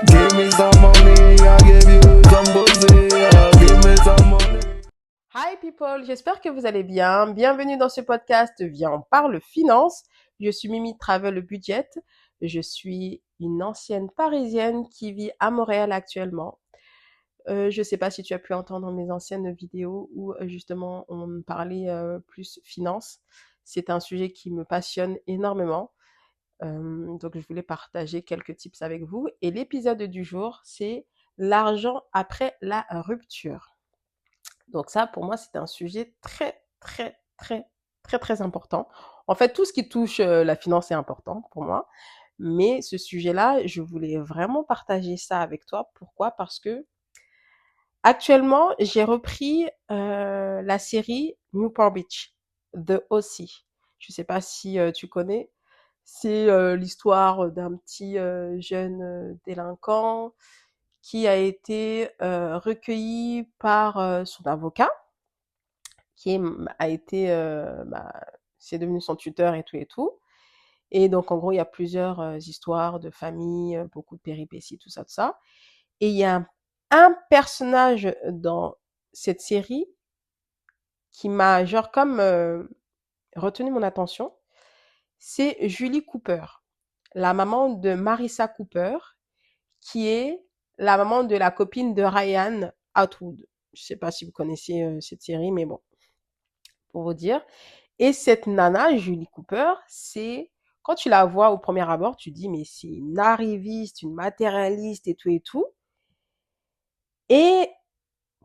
Give me some money, I give you some pussy. Give me some money. Hi people, j'espère que vous allez bien. Bienvenue dans ce podcast Viens on parle finance. Je suis Mimi Travel Budget. Je suis une ancienne parisienne qui vit à Montréal actuellement. Je sais pas si tu as pu entendre mes anciennes vidéos où justement on parlait plus finance. C'est un sujet qui me passionne énormément. Donc je voulais partager quelques tips avec vous. Et l'épisode du jour, c'est l'argent après la rupture. Donc ça, pour moi, c'est un sujet très, très, très, très, très important. En fait, tout ce qui touche la finance est important pour moi. Mais ce sujet-là, je voulais vraiment partager ça avec toi. Pourquoi? Parce que actuellement, j'ai repris la série Newport Beach, The O.C. Je sais pas si tu connais. C'est l'histoire d'un petit jeune délinquant qui a été recueilli par son avocat a été, c'est devenu son tuteur et tout et tout. Et donc, en gros, il y a plusieurs histoires de famille, beaucoup de péripéties, tout ça, tout ça. Et il y a un personnage dans cette série qui m'a, genre, comme retenu mon attention. C'est Julie Cooper, la maman de Marissa Cooper, qui est la maman de la copine de Ryan Atwood. Je sais pas si vous connaissez cette série, mais bon, pour vous dire. Et cette nana, Julie Cooper, c'est, quand tu la vois au premier abord, tu dis, mais c'est une arriviste, une matérialiste et tout et tout. Et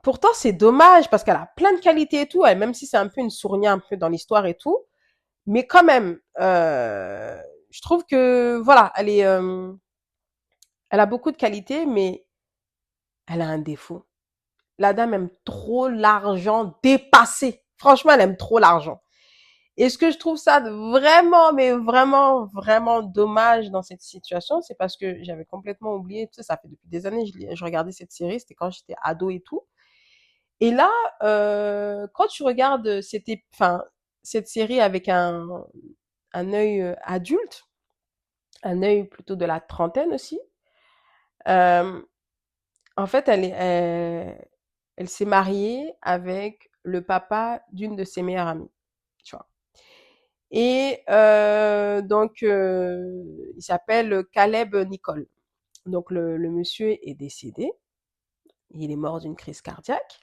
pourtant, c'est dommage parce qu'elle a plein de qualités et tout, et même si c'est un peu une sournière un peu dans l'histoire et tout. Mais quand même, je trouve que, voilà, elle a beaucoup de qualités, mais elle a un défaut. La dame aime trop l'argent dépassé. Franchement, elle aime trop l'argent. Et ce que je trouve ça vraiment, mais vraiment, vraiment dommage dans cette situation, c'est parce que j'avais complètement oublié, tu sais, ça fait depuis des années, je regardais cette série, c'était quand j'étais ado et tout. Et là, quand tu regardes cette série avec un œil adulte, un œil plutôt de la trentaine aussi, euh, en fait, elle s'est mariée avec le papa d'une de ses meilleures amies, tu vois. Et donc, il s'appelle Caleb Nicole. Donc, le monsieur est décédé. Il est mort d'une crise cardiaque.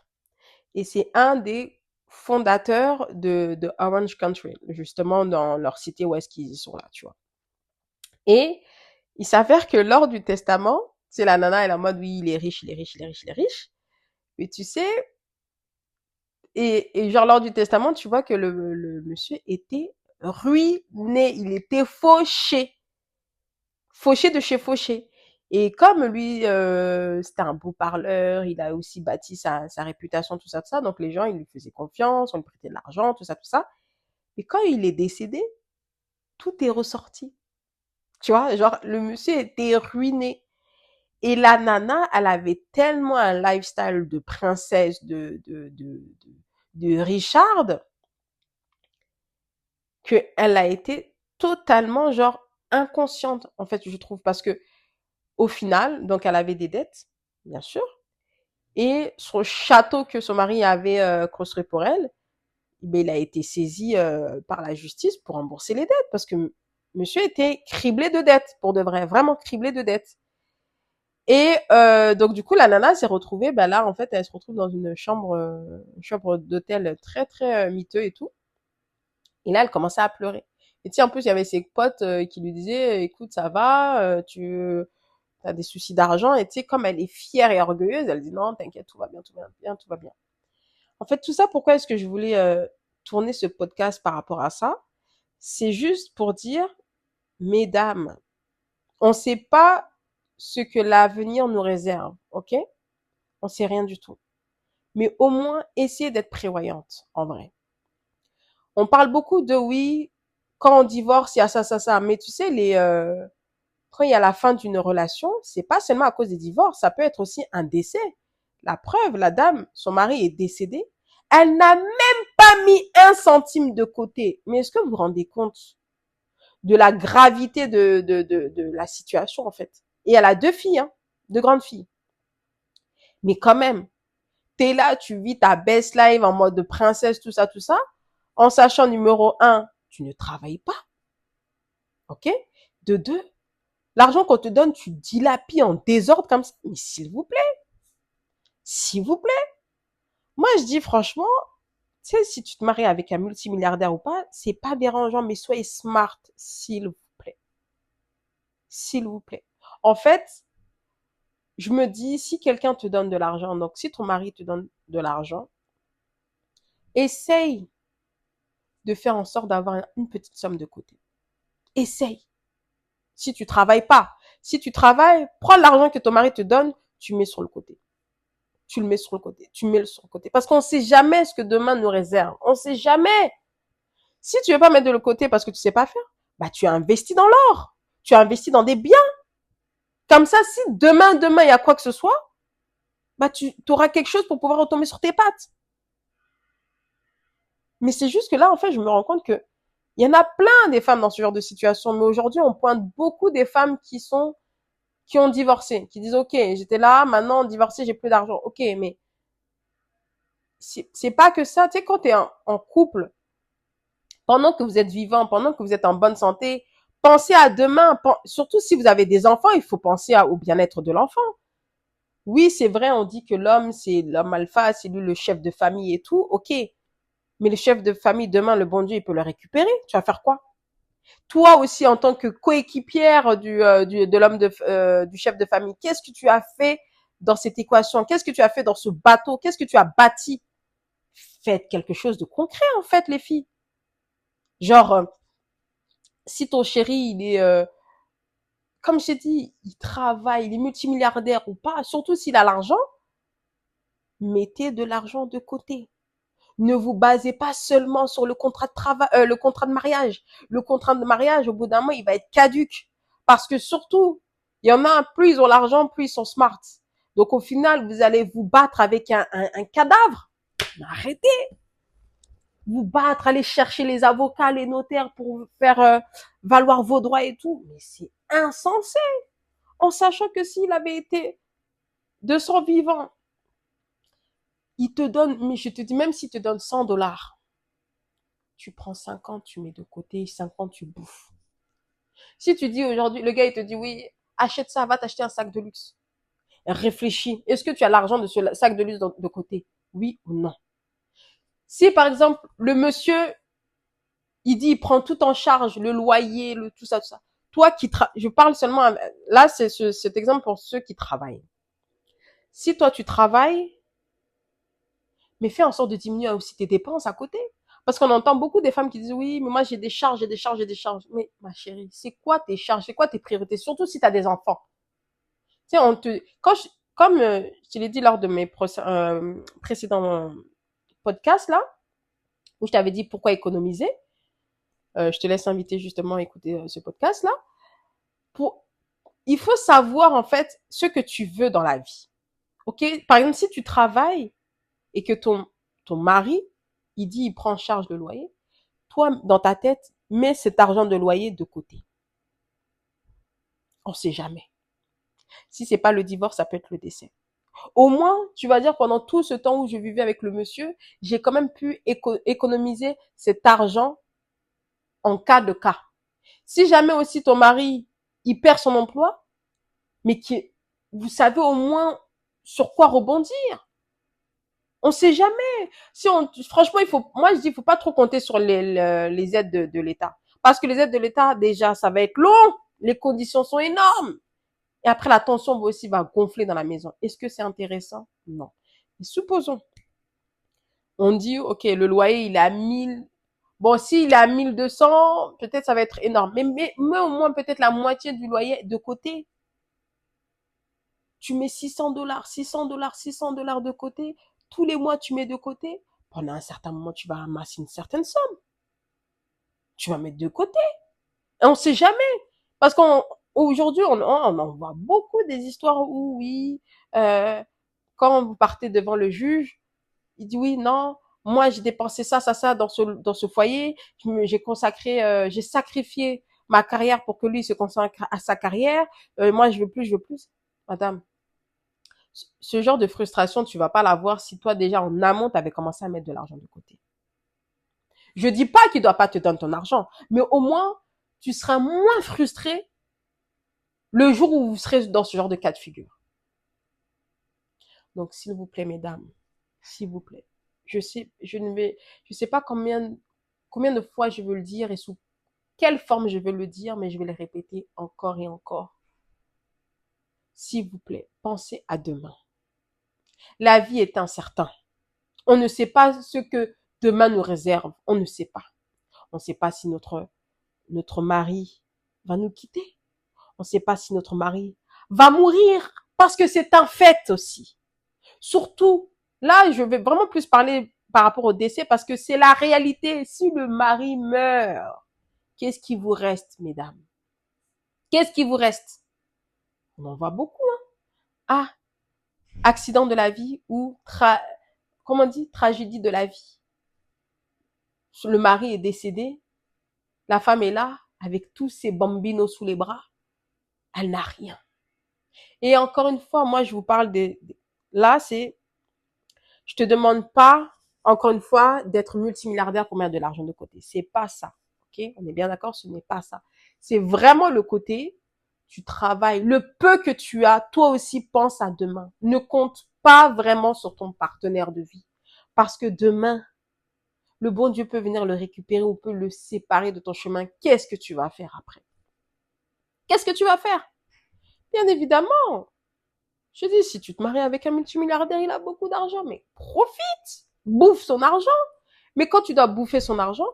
Et c'est un des fondateurs de Orange Country, justement dans leur cité où est-ce qu'ils sont là, tu vois. Et il s'avère que lors du testament, c'est la nana, elle est en mode, oui, il est riche, il est riche, il est riche, il est riche. Mais tu sais, et genre lors du testament, tu vois que le monsieur était ruiné, il était fauché. Fauché de chez Fauché. Et comme lui, c'était un beau parleur, il a aussi bâti sa réputation, tout ça, tout ça. Donc les gens, ils lui faisaient confiance, on lui prêtait de l'argent, tout ça, tout ça. Et quand il est décédé, tout est ressorti. Tu vois, genre le monsieur était ruiné. Et la nana, elle avait tellement un lifestyle de princesse, de Richard, qu'elle a été totalement, genre, inconsciente, en fait, je trouve. Parce que au final, donc elle avait des dettes, bien sûr, et son château que son mari avait construit pour elle, ben, il a été saisi par la justice pour rembourser les dettes parce que monsieur était criblé de dettes, pour de vrai, vraiment criblé de dettes. Et donc du coup, la nana s'est retrouvée, ben là, en fait, elle se retrouve dans une chambre d'hôtel très très miteux et tout. Et là, elle commençait à pleurer. Et tu sais, en plus, il y avait ses potes qui lui disaient, écoute, ça va, tu as des soucis d'argent. Et tu sais, comme elle est fière et orgueilleuse, elle dit non, t'inquiète, tout va bien, tout va bien, tout va bien. En fait, tout ça, pourquoi est-ce que je voulais tourner ce podcast par rapport à ça? C'est juste pour dire, mesdames, on ne sait pas ce que l'avenir nous réserve, ok? On sait rien du tout. Mais au moins, essayez d'être prévoyante, en vrai. On parle beaucoup de oui, quand on divorce, il y a ça, ça, ça. Mais tu sais, quand il y a la fin d'une relation, c'est pas seulement à cause des divorces, ça peut être aussi un décès. La preuve, la dame, son mari est décédé. Elle n'a même pas mis un centime de côté. Mais est-ce que vous vous rendez compte de la gravité de la situation, en fait? Et elle a deux filles, hein. de grande fille. Mais quand même, t'es là, tu vis ta best life en mode de princesse, tout ça, en sachant numéro un, tu ne travailles pas, ok? De deux, l'argent qu'on te donne, tu dilapides en désordre comme ça. Mais s'il vous plaît, moi je dis franchement, tu sais, si tu te maries avec un multimilliardaire ou pas, c'est pas dérangeant, mais soyez smart, s'il vous plaît. S'il vous plaît. En fait, je me dis, si quelqu'un te donne de l'argent, donc si ton mari te donne de l'argent, essaye de faire en sorte d'avoir une petite somme de côté. Essaye. Si tu travailles pas. Si tu travailles, prends l'argent que ton mari te donne, tu mets sur le côté. Tu le mets sur le côté. Tu mets le sur le côté. Parce qu'on sait jamais ce que demain nous réserve. On sait jamais. Si tu veux pas mettre de le côté parce que tu sais pas faire, bah, tu as investi dans l'or. Tu as investi dans des biens. Comme ça, si demain, il y a quoi que ce soit, bah, tu auras quelque chose pour pouvoir retomber sur tes pattes. Mais c'est juste que là, en fait, je me rends compte que il y en a plein des femmes dans ce genre de situation. Mais aujourd'hui, on pointe beaucoup des femmes qui ont divorcé, qui disent, OK, j'étais là, maintenant, divorcé, j'ai plus d'argent. OK, mais c'est pas que ça. Tu sais, quand t'es en couple, pendant que vous êtes vivant, pendant que vous êtes en bonne santé, pensez à demain. Surtout si vous avez des enfants, il faut penser au bien-être de l'enfant. Oui, c'est vrai, on dit que l'homme, c'est l'homme alpha, c'est lui le chef de famille et tout. OK. Mais le chef de famille, demain, le bon Dieu, il peut le récupérer. Tu vas faire quoi? Toi aussi, en tant que coéquipière de l'homme du chef de famille, qu'est-ce que tu as fait dans cette équation? Qu'est-ce que tu as fait dans ce bateau? Qu'est-ce que tu as bâti? Faites quelque chose de concret, en fait, les filles. Genre, si ton chéri, il est, comme je t'ai dit, il travaille, il est multimilliardaire ou pas, surtout s'il a l'argent, mettez de l'argent de côté. Ne vous basez pas seulement sur le contrat de travail, le contrat de mariage. Le contrat de mariage, au bout d'un moment, il va être caduque. Parce que surtout, il y en a, plus ils ont l'argent, plus ils sont smart. Donc au final, vous allez vous battre avec un cadavre. Arrêtez. Vous battre, aller chercher les avocats, les notaires pour faire valoir vos droits et tout. Mais c'est insensé. En sachant que s'il avait été de son vivant, il te donne, mais je te dis, même s'il te donne $100, tu prends 50, tu mets de côté, 50, tu bouffes. Si tu dis aujourd'hui, le gars, il te dit, oui, achète ça, va t'acheter un sac de luxe. Réfléchis. Est-ce que tu as l'argent de ce sac de luxe de côté? Oui ou non? Si, par exemple, le monsieur, il dit, il prend tout en charge, le loyer, tout ça. Toi je parle seulement, là, c'est cet exemple pour ceux qui travaillent. Si toi, tu travailles, mais fais en sorte de diminuer aussi tes dépenses à côté. Parce qu'on entend beaucoup des femmes qui disent, oui, mais moi, j'ai des charges, j'ai des charges, j'ai des charges. Mais, ma chérie, c'est quoi tes charges? C'est quoi tes priorités? Surtout si tu as des enfants. Tu sais, comme je te l'ai dit lors de mes précédents podcasts, là, où je t'avais dit pourquoi économiser, je te laisse inviter justement à écouter ce podcast-là. Il faut savoir, en fait, ce que tu veux dans la vie. OK? Par exemple, si tu travailles et que ton mari, il dit, il prend en charge le loyer, toi, dans ta tête, mets cet argent de loyer de côté. On sait jamais. Si c'est pas le divorce, ça peut être le décès. Au moins, tu vas dire, pendant tout ce temps où je vivais avec le monsieur, j'ai quand même pu économiser cet argent en cas de cas. Si jamais aussi ton mari, il perd son emploi, mais vous savez au moins sur quoi rebondir. On sait jamais. Franchement, moi je dis, il faut pas trop compter sur les aides de l'État. Parce que les aides de l'État, déjà, ça va être long. Les conditions sont énormes. Et après, la tension aussi va gonfler dans la maison. Est-ce que c'est intéressant? Non. Mais supposons, on dit, OK, le loyer, il est à 1000. Bon, s'il est à 1200, peut-être ça va être énorme. Mais au moins, peut-être la moitié du loyer de côté. Tu mets $600, $600 de côté. Tous les mois, tu mets de côté. Pendant un certain moment, tu vas ramasser une certaine somme. Tu vas mettre de côté. Et on sait jamais. Parce qu'aujourd'hui, on en voit beaucoup des histoires où, oui, quand vous partez devant le juge, il dit oui, non, moi j'ai dépensé ça dans ce foyer, j'ai sacrifié ma carrière pour que lui se consacre à sa carrière. Moi je veux plus. Madame, Ce genre de frustration, tu vas pas l'avoir si toi, déjà, en amont, tu avais commencé à mettre de l'argent de côté. Je dis pas qu'il doit pas te donner ton argent, mais au moins, tu seras moins frustré le jour où vous serez dans ce genre de cas de figure. Donc, s'il vous plaît, mesdames, s'il vous plaît, je sais pas combien de fois je veux le dire et sous quelle forme je veux le dire, mais je vais le répéter encore et encore. S'il vous plaît, pensez à demain. La vie est incertaine. On ne sait pas ce que demain nous réserve. On ne sait pas. On ne sait pas si notre mari va nous quitter. On ne sait pas si notre mari va mourir, parce que c'est un fait aussi. Surtout, là, je vais vraiment plus parler par rapport au décès, parce que c'est la réalité. Si le mari meurt, qu'est-ce qui vous reste, mesdames? Qu'est-ce qui vous reste? On en voit beaucoup, hein? Ah, accident de la vie ou comment on dit, tragédie de la vie. Le mari est décédé, la femme est là avec tous ses bambinos sous les bras, elle n'a rien. Et encore une fois, moi je vous parle là, je te demande pas, encore une fois, d'être multimilliardaire pour mettre de l'argent de côté. C'est pas ça, ok? On est bien d'accord, ce n'est pas ça. C'est vraiment le côté, tu travailles, le peu que tu as, toi aussi pense à demain. Ne compte pas vraiment sur ton partenaire de vie, parce que demain, le bon Dieu peut venir le récupérer ou peut le séparer de ton chemin. Qu'est-ce que tu vas faire après? Qu'est-ce que tu vas faire? Bien évidemment. Je dis, si tu te maries avec un multimilliardaire, il a beaucoup d'argent, mais profite, bouffe son argent. Mais quand tu dois bouffer son argent,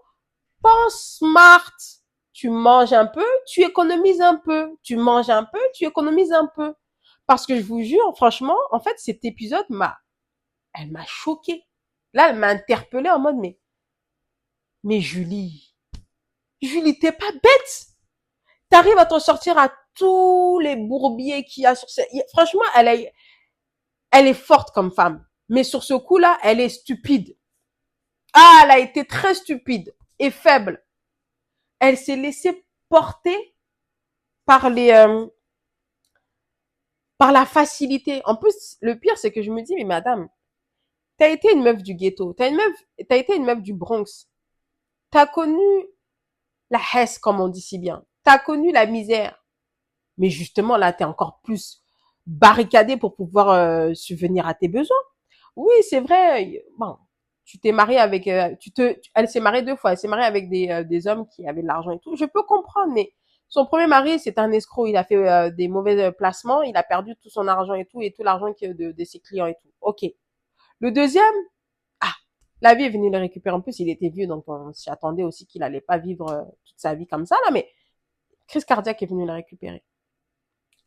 pense smart. Tu manges un peu, tu économises un peu. Tu manges un peu, tu économises un peu. Parce que je vous jure, franchement, en fait, cet épisode elle m'a choquée. Là, elle m'a interpellée en mode, mais Julie, t'es pas bête. T'arrives à t'en sortir à tous les bourbiers qu'il y a sur franchement, elle est forte comme femme. Mais sur ce coup-là, elle est stupide. Ah, elle a été très stupide et faible. Elle s'est laissée porter par par la facilité. En plus, le pire, c'est que je me dis, mais madame, t'as été une meuf du ghetto. T'as été une meuf du Bronx. T'as connu la Hesse, comme on dit si bien. T'as connu la misère. Mais justement, là, t'es encore plus barricadée pour pouvoir subvenir à tes besoins. Oui, c'est vrai. Bon, tu t'es mariée avec, elle s'est mariée 2 fois. Elle s'est mariée avec des hommes qui avaient de l'argent et tout. Je peux comprendre, mais son premier mari, c'est un escroc. Il a fait des mauvais placements. Il a perdu tout son argent et tout l'argent de ses clients et tout. Ok. Le deuxième, ah, la vie est venue le récupérer. En plus, il était vieux, donc on s'y attendait aussi qu'il allait pas vivre toute sa vie comme ça, là. Mais crise cardiaque est venue le récupérer.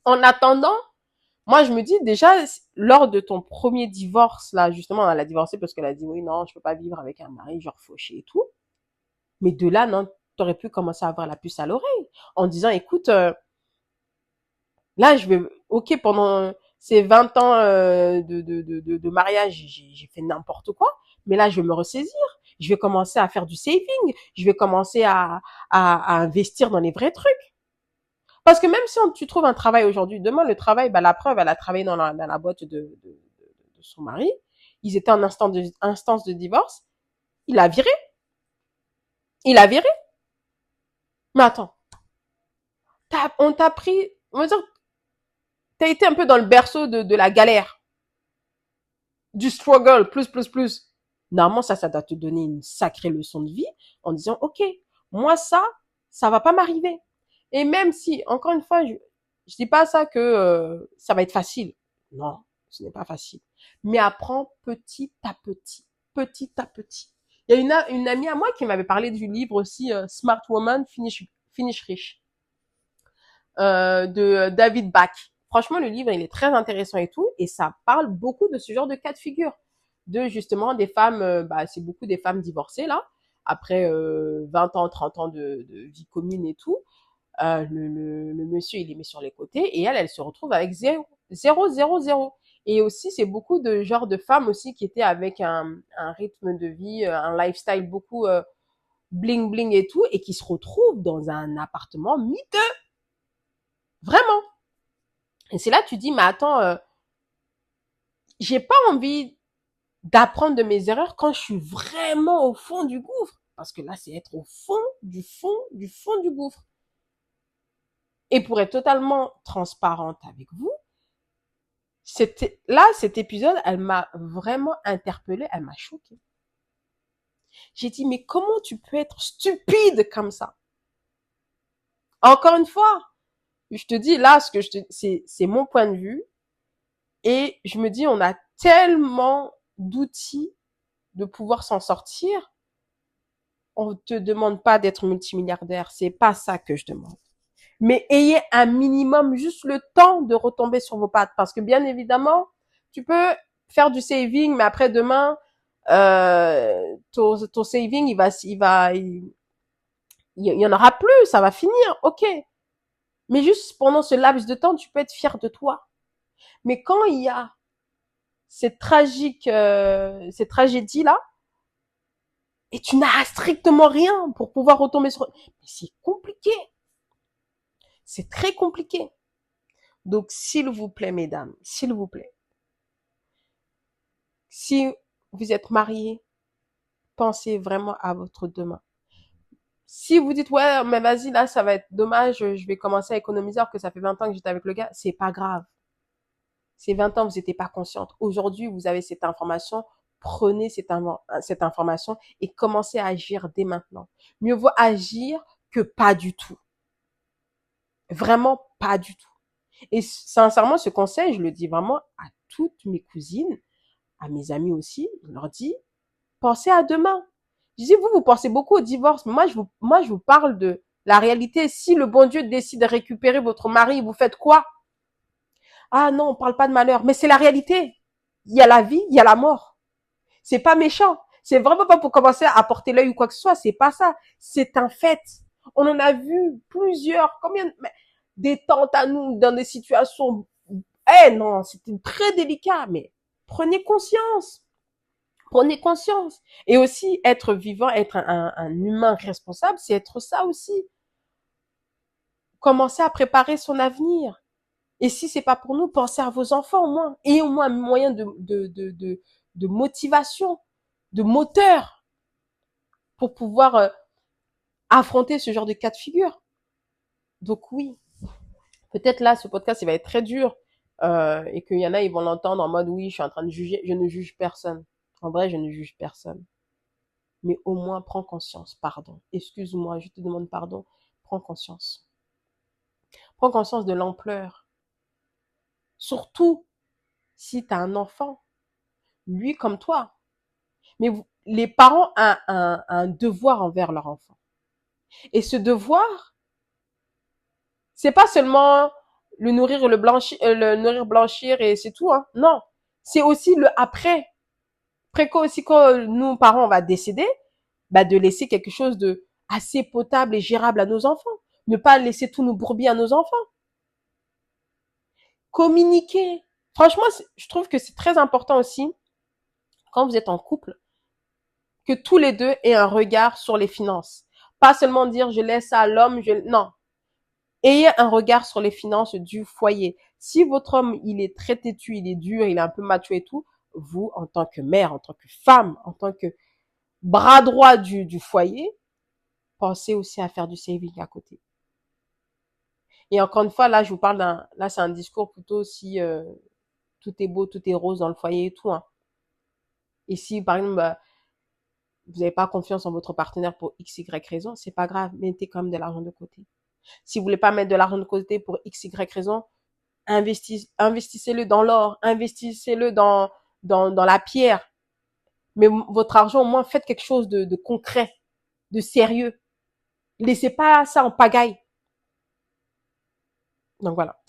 En attendant, moi, je me dis déjà, lors de ton premier divorce, là, justement, elle a divorcé parce qu'elle a dit, oui, non, je peux pas vivre avec un mari, genre fauché et tout. Mais de là, non, t'aurais pu commencer à avoir la puce à l'oreille en disant, écoute, là, ok, pendant ces 20 ans de mariage, j'ai fait n'importe quoi, mais là, je vais me ressaisir. Je vais commencer à faire du saving. Je vais commencer à investir dans les vrais trucs. Parce que même si tu trouves un travail aujourd'hui, demain le travail, bah, la preuve, elle a travaillé dans la boîte de son mari. Ils étaient en instance de divorce. Il a viré. Il a viré. Mais attends, on t'a pris, on va dire, t'as été un peu dans le berceau de la galère, du struggle, plus. Normalement, ça doit te donner une sacrée leçon de vie en disant, ok, moi ça va pas m'arriver. Et même si, encore une fois, je dis pas ça que ça va être facile. Non, ce n'est pas facile. Mais apprends petit à petit, petit à petit. Il y a une amie à moi qui m'avait parlé du livre aussi, Smart Woman, Finish Rich, de David Bach. Franchement, le livre, il est très intéressant et tout, et ça parle beaucoup de ce genre de cas de figure. De justement des femmes, c'est beaucoup des femmes divorcées là, après 20 ans, 30 ans de vie commune et tout. Le monsieur, il les met sur les côtés et elle se retrouve avec 0. Et aussi, c'est beaucoup de genres de femmes aussi qui étaient avec un rythme de vie, un lifestyle beaucoup bling bling et tout, et qui se retrouvent dans un appartement miteux. Vraiment. Et c'est là que tu dis, mais attends, j'ai pas envie d'apprendre de mes erreurs quand je suis vraiment au fond du gouffre. Parce que là, c'est être au fond, du fond, du fond du gouffre. Et pour être totalement transparente avec vous, cet épisode, elle m'a vraiment interpellée, elle m'a choquée. J'ai dit, mais comment tu peux être stupide comme ça? Encore une fois, je te dis là, c'est mon point de vue. Et je me dis, on a tellement d'outils de pouvoir s'en sortir. On te demande pas d'être multimilliardaire. C'est pas ça que je demande. Mais ayez un minimum, juste le temps de retomber sur vos pattes. Parce que bien évidemment, tu peux faire du saving, mais après demain, ton saving, il y en aura plus, ça va finir, ok. Mais juste pendant ce laps de temps, tu peux être fier de toi. Mais quand il y a cette tragédie là, et tu n'as strictement rien pour pouvoir retomber sur, mais c'est compliqué, c'est très compliqué. Donc s'il vous plaît, mesdames, s'il vous plaît, si vous êtes mariés, pensez vraiment à votre demain. Si vous dites, ouais, mais vas-y, là, ça va être dommage, je vais commencer à économiser alors que ça fait 20 ans que j'étais avec le gars, c'est pas grave. Ces 20 ans, vous n'étiez pas consciente. Aujourd'hui, vous avez cette information. Prenez cette information et commencez à agir dès maintenant. Mieux vaut agir que pas du tout. Vraiment pas du tout. Et sincèrement, ce conseil, je le dis vraiment à toutes mes cousines, à mes amis aussi. Je leur dis, pensez à demain. Je dis, vous pensez beaucoup au divorce, mais moi, je vous parle de la réalité. Si le bon Dieu décide de récupérer votre mari, vous faites quoi? Ah non, on parle pas de malheur, mais c'est la réalité. Il y a la vie, il y a la mort. C'est pas méchant. C'est vraiment pas pour commencer à porter l'œil ou quoi que ce soit. C'est pas ça. C'est un fait. On en a vu plusieurs. Des tantes à nous dans des situations. Eh non, c'était très délicat. Mais prenez conscience. Prenez conscience. Et aussi, être vivant, être un humain responsable, c'est être ça aussi. Commencer à préparer son avenir. Et si c'est pas pour nous, pensez à vos enfants au moins. Et au moins un moyen de motivation, de moteur pour pouvoir affronter ce genre de cas de figure. Donc oui, peut-être là, ce podcast, il va être très dur et qu'il y en a, ils vont l'entendre en mode oui, je suis en train de juger. Je ne juge personne. En vrai, je ne juge personne. Mais au moins, prends conscience. Pardon. Excuse-moi, je te demande pardon. Prends conscience. Prends conscience de l'ampleur. Surtout si tu as un enfant, lui comme toi. Mais les parents ont un devoir envers leur enfant. Et ce devoir, c'est pas seulement le nourrir, le nourrir, blanchir et c'est tout, hein. Non. C'est aussi le après. Préco aussi quand nous, parents, on va décéder, bah, de laisser quelque chose de assez potable et gérable à nos enfants. Ne pas laisser tous nos bourbiers à nos enfants. Communiquer. Franchement, je trouve que c'est très important aussi, quand vous êtes en couple, que tous les deux aient un regard sur les finances. Pas seulement dire je laisse à l'homme, non. Ayez un regard sur les finances du foyer. Si votre homme, il est très têtu, il est dur, il est un peu macho et tout, vous, en tant que mère, en tant que femme, en tant que bras droit du foyer, pensez aussi à faire du saving à côté. Et encore une fois, là, je vous parle là, c'est un discours plutôt si tout est beau, tout est rose dans le foyer et tout, hein. Et si, par exemple, bah, vous n'avez pas confiance en votre partenaire pour x, y raison, c'est pas grave, mettez quand même de l'argent de côté. Si vous voulez pas mettre de l'argent de côté pour x, y raison, investissez-le dans l'or, investissez-le dans la pierre. Mais votre argent, au moins, faites quelque chose de concret, de sérieux. Laissez pas ça en pagaille. Donc voilà.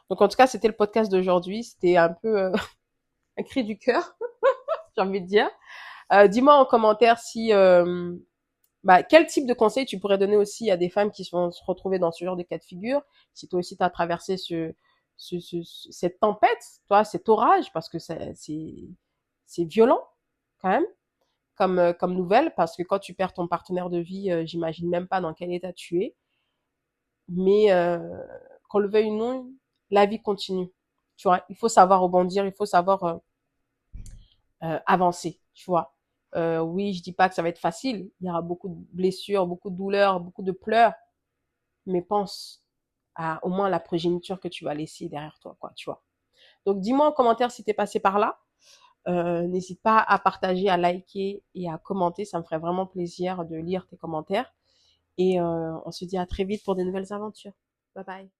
Donc en tout cas, c'était le podcast d'aujourd'hui. C'était un peu un cri du cœur, j'ai envie de dire. Dis-moi en commentaire si quel type de conseil tu pourrais donner aussi à des femmes qui vont se retrouver dans ce genre de cas de figure. Si toi aussi tu as traversé cette tempête, toi, cet orage, parce que c'est violent quand même comme nouvelle, parce que quand tu perds ton partenaire de vie, j'imagine même pas dans quel état tu es. Mais qu'on le veuille ou non, la vie continue. Tu vois, il faut savoir rebondir, il faut savoir avancer, tu vois. Oui, je dis pas que ça va être facile. Il y aura beaucoup de blessures, beaucoup de douleurs, beaucoup de pleurs, mais pense à au moins la progéniture que tu vas laisser derrière toi, quoi, tu vois. Donc dis-moi en commentaire si t'es passé par là. N'hésite pas à partager, à liker et à commenter. Ça me ferait vraiment plaisir de lire tes commentaires. Et on se dit à très vite pour de nouvelles aventures. Bye bye.